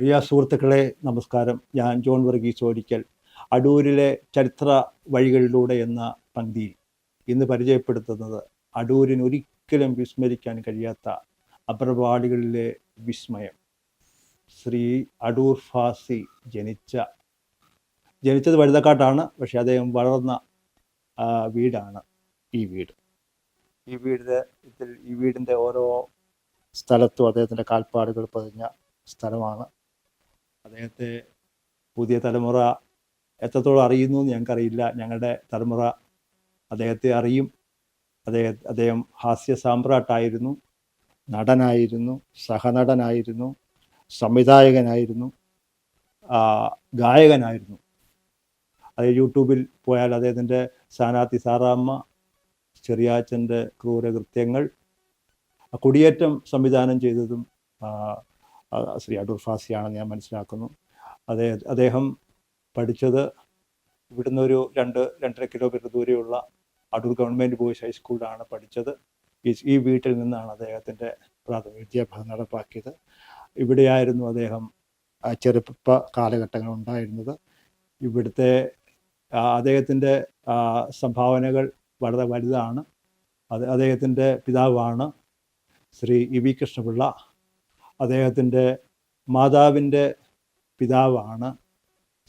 പ്രിയ സുഹൃത്തുക്കളെ നമസ്കാരം. ഞാൻ ജോൺ വർഗീസ് ഓരിക്കൽ. അടൂരിലെ ചരിത്ര വഴികളിലൂടെ എന്ന പങ്ക്തിയിൽ ഇന്ന് പരിചയപ്പെടുത്തുന്നത് അടൂരിന് ഒരിക്കലും വിസ്മരിക്കാൻ കഴിയാത്ത അപ്രപാളികളിലെ വിസ്മയം. ശ്രീ അടൂർ ഫാസി ജനിച്ചത് വഴുതക്കാട്ടാണ്. പക്ഷെ അദ്ദേഹം വളർന്ന വീടാണ് ഈ വീട്. ഈ വീടിൻ്റെ ഓരോ സ്ഥലത്തും അദ്ദേഹത്തിൻ്റെ കാൽപ്പാടുകൾ പതിഞ്ഞ സ്ഥലമാണ്. അദ്ദേഹത്തെ പുതിയ തലമുറ എത്രത്തോളം അറിയുന്നു എന്ന് ഞങ്ങൾക്കറിയില്ല. ഞങ്ങളുടെ തലമുറ അദ്ദേഹത്തെ അറിയും. അദ്ദേഹം ഹാസ്യ സാമ്രാട്ടായിരുന്നു, നടനായിരുന്നു, സഹനടനായിരുന്നു, സംവിധായകനായിരുന്നു, ഗായകനായിരുന്നു. അത് യൂട്യൂബിൽ പോയാൽ അദ്ദേഹത്തിൻ്റെ സ്ഥാനാർത്ഥി സാറാമ്മ, ചെറിയാച്ചൻ്റെ ക്രൂരകൃത്യങ്ങൾ, കുടിയേറ്റം സംവിധാനം ചെയ്തതും ശ്രീ അടൂർ ഫാസിയാണെന്ന് ഞാൻ മനസ്സിലാക്കുന്നു. അദ്ദേഹം പഠിച്ചത് ഇവിടുന്ന് ഒരു 2-2.5 കിലോമീറ്റർ ദൂരെയുള്ള അടൂർ ഗവൺമെൻറ് ബോയ്സ് ഹൈസ്കൂളിലാണ് പഠിച്ചത്. ഈ വീട്ടിൽ നിന്നാണ് അദ്ദേഹത്തിൻ്റെ പ്രാഥമിക വിദ്യാഭ്യാസം നടപ്പാക്കിയത്. ഇവിടെയായിരുന്നു അദ്ദേഹം ചെറുപ്പ കാലഘട്ടങ്ങൾ ഉണ്ടായിരുന്നത്. ഇവിടുത്തെ അദ്ദേഹത്തിൻ്റെ സംഭാവനകൾ വളരെ വലുതാണ്. അദ്ദേഹത്തിൻ്റെ പിതാവാണ് ശ്രീ ഇ.വി. കൃഷ്ണപിള്ള. അദ്ദേഹത്തിൻ്റെ മാതാവിൻ്റെ പിതാവാണ്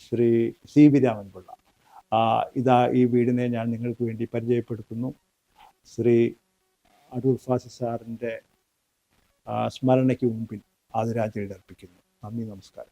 ശ്രീ സി.വി. രാമൻപിള്ള. ഈ വീടിനെ ഞാൻ നിങ്ങൾക്ക് വേണ്ടി പരിചയപ്പെടുത്തുന്നു. ശ്രീ അടൂർ ഫാസി സാറിൻ്റെ സ്മരണയ്ക്ക് മുമ്പിൽ ആദരാഞ്ജലി അർപ്പിക്കുന്നു. നന്ദി, നമസ്കാരം.